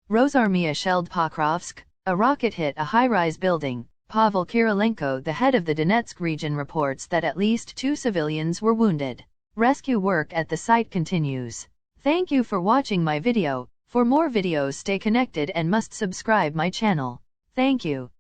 Rosarmiya shelled Pokrovsk. A rocket hit a high-rise building. Pavel Kirilenko, the head of the Donetsk region, reports that at least 2 civilians were wounded. Rescue work at the site continues. Thank you for watching my video. For more videos, stay connected and must subscribe my channel. Thank you.